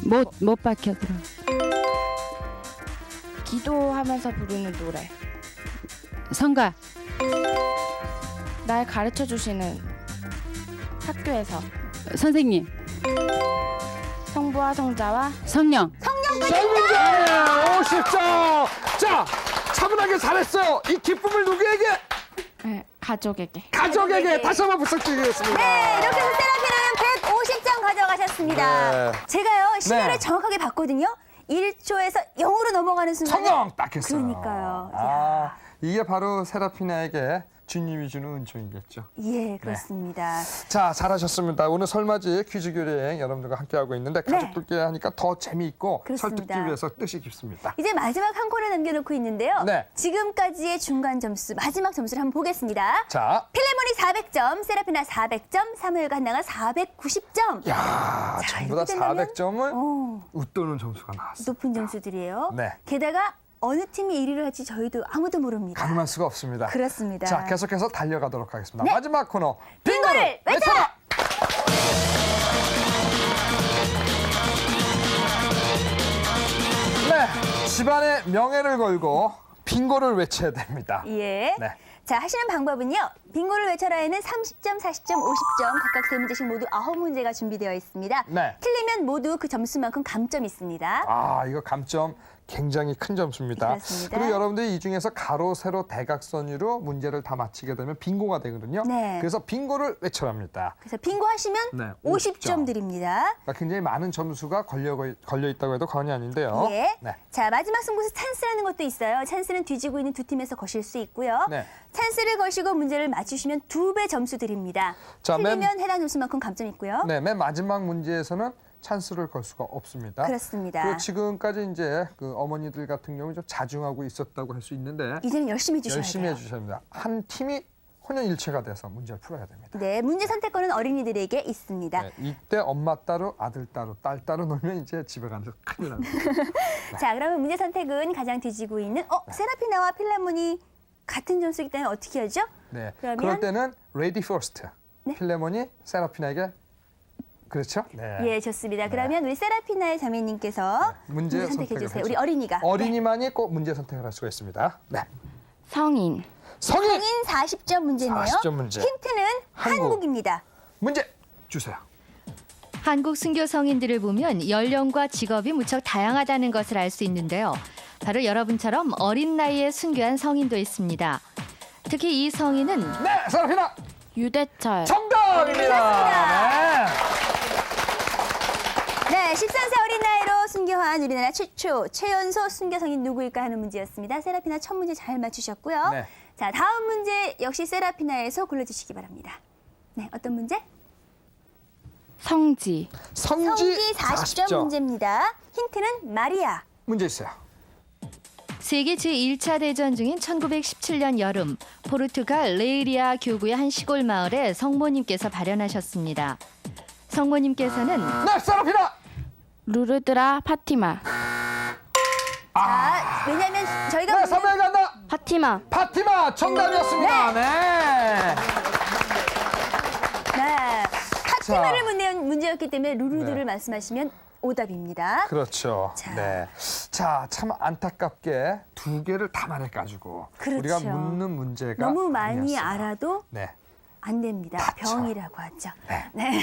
못 박혀 들어. 기도하면서 부르는 노래 성가, 날 가르쳐 주시는 학교에서 선생님, 성부와 성자와 성령. 세 문제 50점. 자, 차분하게 잘했어요. 이 기쁨을 누구에게? 가족에게 가족에게 다시 한번 부탁드리겠습니다. 네, 이렇게 해서 세라피나는 150점 가져가셨습니다. 네. 제가요 시간을 네. 정확하게 봤거든요. 1초에서 0으로 넘어가는 순간에 성령 딱 했어요. 그러니까요. 이게 바로 세라피나에게 주님이 주는 은총이겠죠. 예, 그렇습니다. 자, 잘하셨습니다. 오늘 설맞이 퀴즈 교리행 여러분들과 함께하고 있는데 네. 가족들끼리 하니까 더 재미있고 그렇습니다. 설득기 위해서 뜻이 깊습니다. 이제 마지막 한 코너 남겨놓고 있는데요. 네. 지금까지의 중간 점수, 마지막 점수를 한번 보겠습니다. 자, 필레몬이 400점, 세라피나 400점, 사무엘과 한나가 490점. 야, 자, 전부 다 이렇게 된다면 400점을 오, 웃도는 점수가 나왔어요. 높은 점수들이에요. 네. 게다가 어느 팀이 1위를 할지 저희도 아무도 모릅니다. 가늠할 수가 없습니다. 그렇습니다. 자, 계속해서 달려가도록 하겠습니다. 네. 마지막 코너 빙고를 외쳐라! 네, 집안의 명예를 걸고 빙고를 외쳐야 됩니다. 예. 네. 자, 하시는 방법은요. 빙고를 외쳐라에는 30점, 40점, 50점 각각 3문제씩 모두 9문제가 준비되어 있습니다. 네. 틀리면 모두 그 점수만큼 감점이 있습니다. 아, 이거 감점 굉장히 큰 점수입니다. 그렇습니다. 그리고 여러분들이 이 중에서 가로, 세로, 대각선으로 문제를 다 맞히게 되면 빙고가 되거든요. 네. 그래서 빙고를 외쳐랍니다. 그래서 빙고 하시면 네, 50점 드립니다. 그러니까 굉장히 많은 점수가 걸려 있다고 해도 과언이 아닌데요. 예. 네. 자, 마지막 승부수 찬스라는 것도 있어요. 찬스는 뒤지고 있는 두 팀에서 거실 수 있고요. 네. 찬스를 거시고 문제를 맞추시면 2배 점수 드립니다. 자, 틀리면 해당 점수만큼 감점 있고요. 네, 맨 마지막 문제에서는 찬스를 걸 수가 없습니다. 그렇습니다. 그리고 지금까지 이제 그 어머니들 같은 경우 좀 자중하고 있었다고 할 수 있는데 이제는 열심히 해주셔야 열심히 돼요. 해주셔야 합니다. 한 팀이 혼연일체가 돼서 문제를 풀어야 됩니다. 네, 문제 선택권은 어린이들에게 있습니다. 네, 이때 엄마 따로 아들 따로 딸 따로 놀면 이제 집에 가서 큰일 납니다. 자, 그러면 문제 선택은 가장 뒤지고 있는 세라피나와 필라몬이 같은 점수이기 때문에 어떻게 하죠? 네, 그러면- 그럴 때는 ready first. 네. 필레몬이 세라피나에게 그렇죠? 네. 예, 좋습니다. 그러면 우리 세라피나의 자매님께서 문제 선택해 선택을 주세요. 하죠. 우리 어린이가. 어린이만이 꼭 문제 선택을 할 수가 있습니다. 네. 성인. 성인 성인 40점 문제네요. 40점 문제. 힌트는 한국. 한국입니다. 문제 주세요. 한국 순교 성인들을 보면 연령과 직업이 무척 다양하다는 것을 알 수 있는데요. 바로 여러분처럼 어린 나이에 순교한 성인도 있습니다. 특히 이 성인은 네, 세라피나 유대철. 정답입니다. 네, 13세 어린 나이로 순교한 우리나라 최초 최연소 순교 성인 누구일까 하는 문제였습니다. 세라피나 첫 문제 잘 맞추셨고요. 네. 자, 다음 문제 역시 세라피나에서 골라주시기 바랍니다. 네, 어떤 문제? 성지. 네. 성지 성지 40점 문제입니다. 힌트는 마리아. 문제 있어요. 세계 제1차 대전 중인 1917년 여름 포르투갈 레이리아 교구의 한 시골 마을에 성모님께서 발현하셨습니다. 성모님께서는 네, 세라피나. 루르드라 파티마. 자, 왜냐하면 저희가 네, 묻는- 3회 간다. 파티마. 파티마 정답이었습니다. 네. 네, 파티마를 자. 묻는 문제였기 때문에 루루드를 네. 말씀하시면 오답입니다. 그렇죠. 자. 네. 자, 참 안타깝게 두 개를 다 말해가지고 그렇죠. 우리가 묻는 문제가 너무 많이 아니었어요. 알아도 네. 안 됩니다. 맞죠. 병이라고 하죠. 네. 네.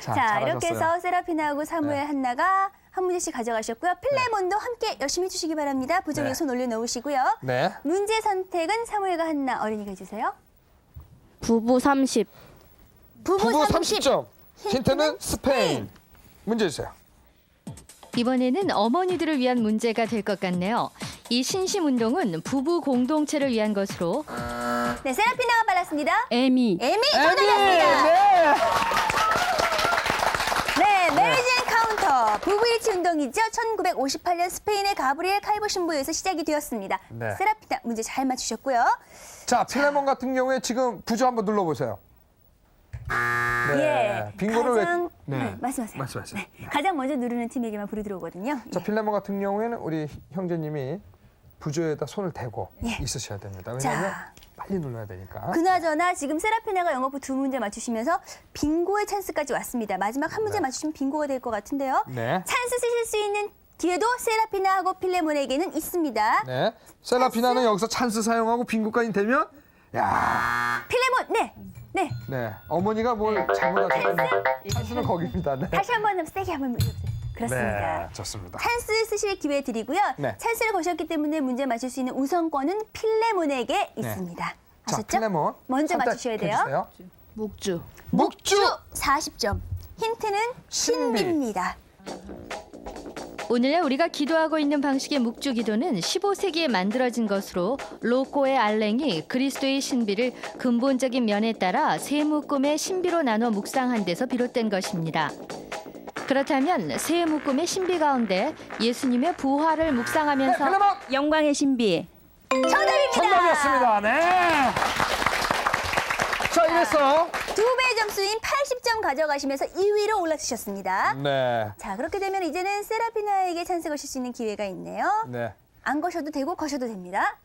자, 자, 이렇게 잘하셨어요. 해서 세라피나하고 사무엘 네. 한나가 한 문제씩 가져가셨고요. 필레몬도 함께 열심히 해주시기 바랍니다. 보정에 네. 손 올려놓으시고요. 네. 문제 선택은 사무엘과 한나 어린이가 해주세요. 부부 30. 부부 부부 30. 30점. 힌트는 스페인. 문제 주세요. 이번에는 어머니들을 위한 문제가 될 것 같네요. 이 신심 운동은 부부 공동체를 위한 것으로 네, 세라피나가 빨랐습니다. 에미. 에미 에미. 정답입니다. 네. 네, 메리지 앤 카운터 부부일치 운동이죠. 1958년 스페인의 가브리엘 칼보 신부에서 시작이 되었습니다. 네. 세라피나 문제 잘 맞추셨고요. 자, 필레몬 같은 경우에 지금 부조 한번 눌러보세요. 네. 예, 빙고를 가장 네. 말씀하세요. 말씀하세요. 네, 가장 먼저 누르는 팀에게만 불이 들어오거든요. 자, 예. 필레몬 같은 경우에는 우리 형제님이 부조에다 손을 대고 예. 있으셔야 됩니다. 왜냐하면 자. 빨리 눌러야 되니까. 그나저나 지금 세라피나가 영어부 2문제 맞추시면서 빙고의 찬스까지 왔습니다. 마지막 한 문제 네. 맞추시면 빙고가 될 것 같은데요. 네. 찬스 쓰실 수 있는 기회도 세라피나하고 필레몬에게는 있습니다. 네. 세라피나는 여기서 찬스 사용하고 빙고까지 되면 야, 필레몬, 네. 네. 어머니가 뭘 잘못하셨군요. 찬스는 거기입니다. 네. 다시 한번 세게 한번 눌러주세요. 그렇습니다. 네, 좋습니다. 찬스 쓰실 기회 드리고요. 네. 찬스를 거셨기 때문에 문제 맞출 수 있는 우선권은 필레몬에게 있습니다. 자, 아셨죠? 필레몬 먼저 맞추셔야 돼요. 선택해주세요. 묵주. 묵주 40점. 힌트는 신비. 신비입니다. 오늘 우리가 기도하고 있는 방식의 묵주 기도는 15세기에 만들어진 것으로 로꼬의 알랭이 그리스도의 신비를 근본적인 면에 따라 세 묶음의 신비로 나눠 묵상한 데서 비롯된 것입니다. 그렇다면 세 묶음의 신비 가운데 예수님의 부활을 네, 묵상하면서 필레몬 영광의 신비. 정답입니다. 정답이었습니다. 네. 자, 이래서 2배 점수인 80점 가져가시면서 2위로 올라주셨습니다. 네. 자, 그렇게 되면 이제는 세라피나에게 찬스 거실 수 있는 기회가 있네요. 네. 안 거셔도 되고 거셔도 됩니다.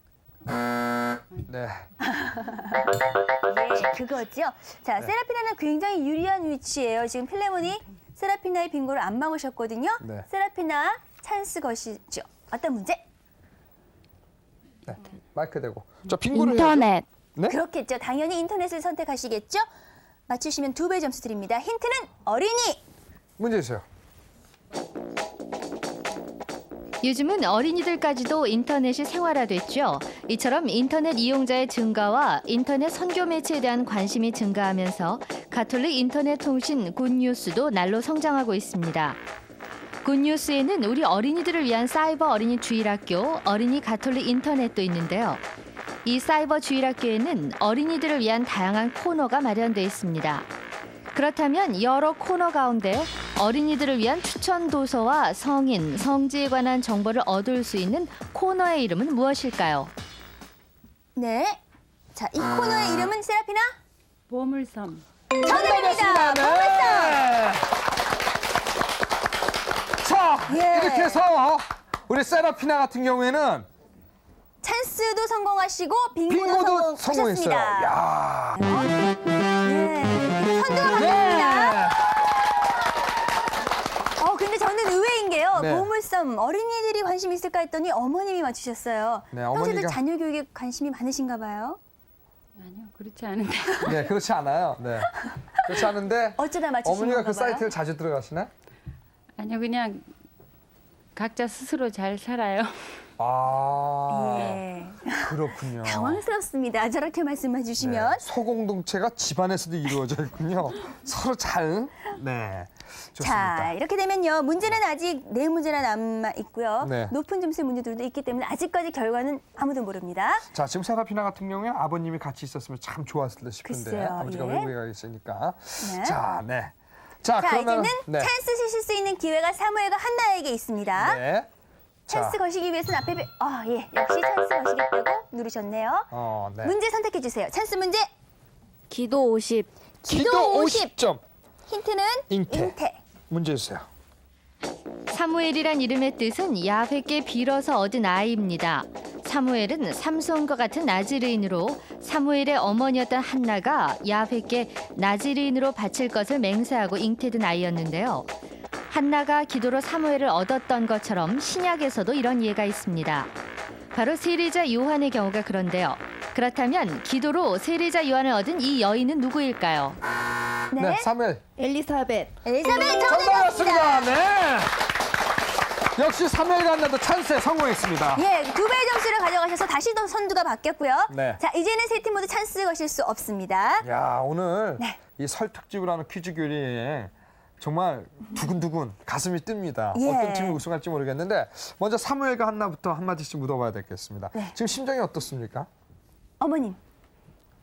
네. 예, 그거죠. 자, 세라피나는 굉장히 유리한 위치예요. 지금 필레몬이 세라피나의 빙고를 안 막으셨거든요. 네. 세라피나 찬스 것이죠. 어떤 문제? 네. 마이크 대고. 자, 빙고를 해야죠. 인터넷. 네? 그렇겠죠. 당연히 인터넷을 선택하시겠죠. 맞추시면 2배 점수 드립니다. 힌트는 어린이. 문제 주세요. 요즘은 어린이들까지도 인터넷이 생활화됐죠. 이처럼 인터넷 이용자의 증가와 인터넷 선교 매체에 대한 관심이 증가하면서 가톨릭 인터넷 통신 굿뉴스도 날로 성장하고 있습니다. 굿뉴스에는 우리 어린이들을 위한 사이버 어린이 주일학교, 어린이 가톨릭 인터넷도 있는데요. 이 사이버 주일학교에는 어린이들을 위한 다양한 코너가 마련되어 있습니다. 그렇다면 여러 코너 가운데 어린이들을 위한 추천 도서와 성인, 성지에 관한 정보를 얻을 수 있는 코너의 이름은 무엇일까요? 네. 자, 이 코너의 이름은 세라피나? 보물섬. 정답입니다. 네. 자, 예. 이렇게 해서 우리 세라피나 같은 경우에는 찬스도 성공하시고 빙고도 빙고도 성공했어요. 성공하셨습니다. 야. 네. 선두가 바뀌었습니다. 근데 저는 의외인 게요. 네. 보물섬 어린이들이 관심 있을까 했더니 어머님이 맞추셨어요. 네, 평소에도 어머니가- 자녀 교육에 관심이 많으신가 봐요. 아니요, 그렇지 않은데. 네, 그렇지 않아요. 네. 그렇지 않은데 어쩌다 맞추신 어머니가 건가 그 봐요. 사이트를 자주 들어가시나? 아니요, 그냥 각자 스스로 잘 살아요. 아, 예. 그렇군요. 당황스럽습니다. 저렇게 말씀해 주시면. 네, 소공동체가 집안에서도 이루어져 있군요. 서로 잘. 네, 좋습니다. 자, 이렇게 되면요. 문제는 아직 4문제나 남아 있고요. 네. 높은 점수의 문제들도 있기 때문에 아직까지 결과는 아무도 모릅니다. 자, 지금 세라피나 같은 경우에 아버님이 같이 있었으면 참 좋았을 듯 싶은데 글쎄요, 아버지가 예. 외국에 가 있으니까. 네. 자, 네. 자, 자, 그러면 이제는 네. 찬스 쓰실 수 있는 기회가 사무엘과 한나에게 있습니다. 네. 찬스 거시기 위해서는 앞에 역시 찬스 거시겠다고 누르셨네요. 네. 문제 선택해 주세요. 찬스 문제. 기도 50. 기도 50점. 힌트는 잉태. 문제 주세요. 사무엘이란 이름의 뜻은 야훼께 빌어서 얻은 아이입니다. 사무엘은 삼손과 같은 나즈르인으로 사무엘의 어머니였던 한나가 야훼께 나즈르인으로 바칠 것을 맹세하고 잉태된 아이였는데요. 한나가 기도로 사무엘을 얻었던 것처럼 신약에서도 이런 예가 있습니다. 바로 세례자 요한의 경우가 그런데요. 그렇다면 기도로 세례자 요한을 얻은 이 여인은 누구일까요? 네, 사무엘. 엘리사벳 정답이었습니다. 정답이었습니다. 네. 역시 사무엘과 한나도 찬스에 성공했습니다. 예, 2배의 점수를 가져가셔서 다시 또 선두가 바뀌었고요. 네. 자, 이제는 세 팀 모두 찬스 거실 수 없습니다. 야, 오늘 네. 이 설 특집을 하는 퀴즈 교리에 정말 두근두근 가슴이 뜹니다. 예. 어떤 팀이 우승할지 모르겠는데 먼저 사무엘과 한나부터 한마디씩 묻어봐야 되겠습니다. 네. 지금 심정이 어떻습니까? 어머님,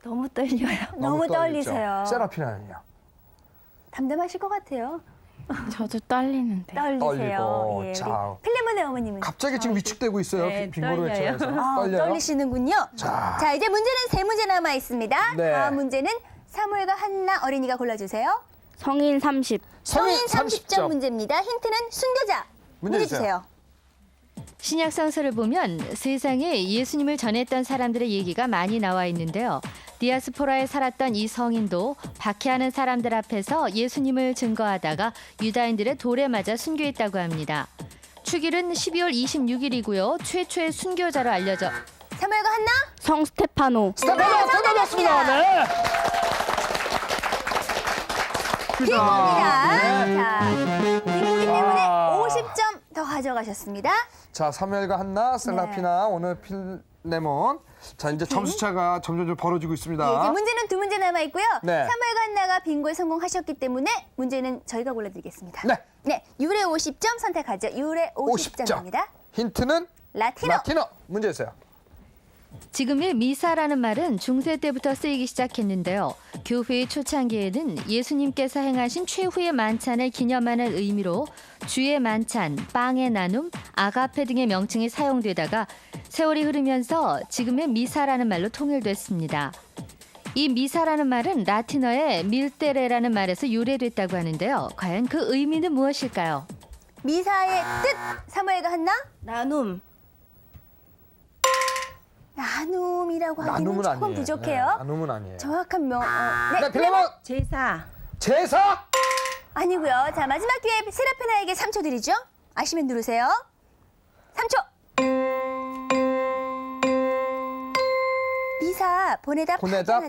너무 떨려요. 너무 떨리죠? 떨리세요. 세라피나는요? 담담하실 것 같아요. 저도 떨리는데. 떨리세요. 떨리고, 예, 자. 우리 필레몬의 어머님은 갑자기 지금 위축되고 있어요. 네, 빙고로 떨려요. 외쳐서. 아, 떨려요? 떨리시는군요. 자. 자, 이제 문제는 3문제 남아 있습니다. 네. 다음 문제는 사무엘과 한나 어린이가 골라주세요. 성인 30. 성인 30점 30점. 문제입니다. 힌트는 순교자. 문제 문제 주세요. 주세요. 신약 성서를 보면 세상에 예수님을 전했던 사람들의 얘기가 많이 나와 있는데요. 디아스포라에 살았던 이 성인도 박해하는 사람들 앞에서 예수님을 증거하다가 유다인들의 돌에 맞아 순교했다고 합니다. 축일은 12월 26일이고요. 최초의 순교자로 알려져 사무엘과 한나? 성 스테파노. 스테파노 정답이었습니다. 네. 빙고입니다. 네. 자, 빙고기 때문에 아. 50점 더 가져가셨습니다. 자, 사무엘과 한나, 셀라피나, 오늘 필레몬. 자, 이제 점수차가 점점 벌어지고 있습니다. 예, 이제 문제는 2문제 남아 있고요. 네. 사무엘과 한나가 빙고에 성공하셨기 때문에 문제는 저희가 골라드리겠습니다. 네. 네, 유래 50점 선택하죠. 유래 50점입니다. 힌트는 라티노. 문제 주세요. 지금의 미사라는 말은 중세 때부터 쓰이기 시작했는데요. 교회의 초창기에는 예수님께서 행하신 최후의 만찬을 기념하는 의미로 주의 만찬, 빵의 나눔, 아가페 등의 명칭이 사용되다가 세월이 흐르면서 지금의 미사라는 말로 통일됐습니다. 이 미사라는 말은 라틴어의 밀테레라는 말에서 유래됐다고 하는데요. 과연 그 의미는 무엇일까요? 미사의 뜻. 사무엘과 한나? 나눔. 나눔이라고 하기는 나눔은 조금 아니에요. 부족해요. 네, 나눔은 아니에요. 정확한 명. 네, 필레몬 제사. 제사. 아니고요. 자, 마지막 기회 세라피나에게 3초 드리죠. 아시면 누르세요. 3초. 미사 보내다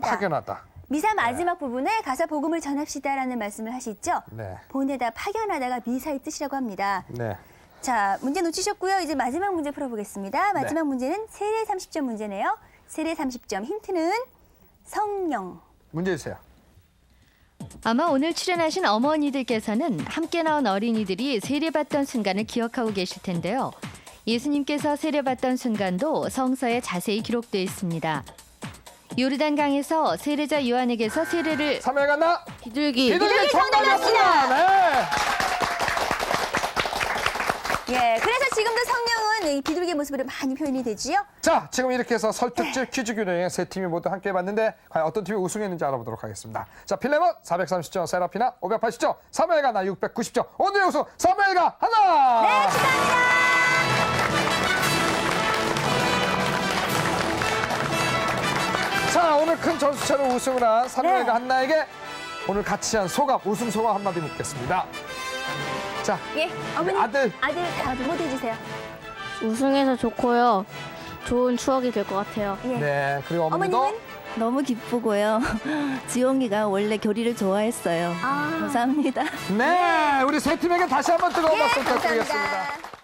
파견하다. 미사 마지막 부분에 가서 복음을 전합시다라는 말씀을 하시죠. 네. 보내다 파견하다가 미사의 뜻이라고 합니다. 네. 자, 문제 놓치셨고요. 이제 마지막 문제 풀어보겠습니다. 마지막 네. 문제는 세례 30점 문제네요. 세례 30점 힌트는 성령. 문제 주세요. 아마 오늘 출연하신 어머니들께서는 함께 나온 어린이들이 세례받던 순간을 기억하고 계실 텐데요. 예수님께서 세례받던 순간도 성서에 자세히 기록되어 있습니다. 요르단강에서 세례자 요한에게서 세례를 사무엘 갔나? 비둘기. 정답이었습니다. 네. 예, 그래서 지금도 성령은 이 비둘기의 모습으로 많이 표현이 되지요. 자, 지금 이렇게 해서 설특집 퀴즈 균형에 세 팀이 모두 함께 해봤는데 과연 어떤 팀이 우승했는지 알아보도록 하겠습니다. 자, 필레몬 430점, 세라피나 580점, 사무엘 가나 690점. 오늘의 우승 사무엘 가나. 네, 축하합니다. 자, 오늘 큰 점수차로 우승을 한 사무엘 네. 한나에게 오늘 같이 한 소감, 우승 소감 한마디 묻겠습니다. 자, 예, 어머니 아들. 다 모두 주세요. 우승해서 좋고요. 좋은 추억이 될 것 같아요. 예. 네, 그리고 어머니도 어머님은? 너무 기쁘고요. 지용이가 원래 교리를 좋아했어요. 아. 감사합니다. 네, 우리 세 팀에게 다시 한번 뜨거운 박수 감사합니다. 부탁드리겠습니다.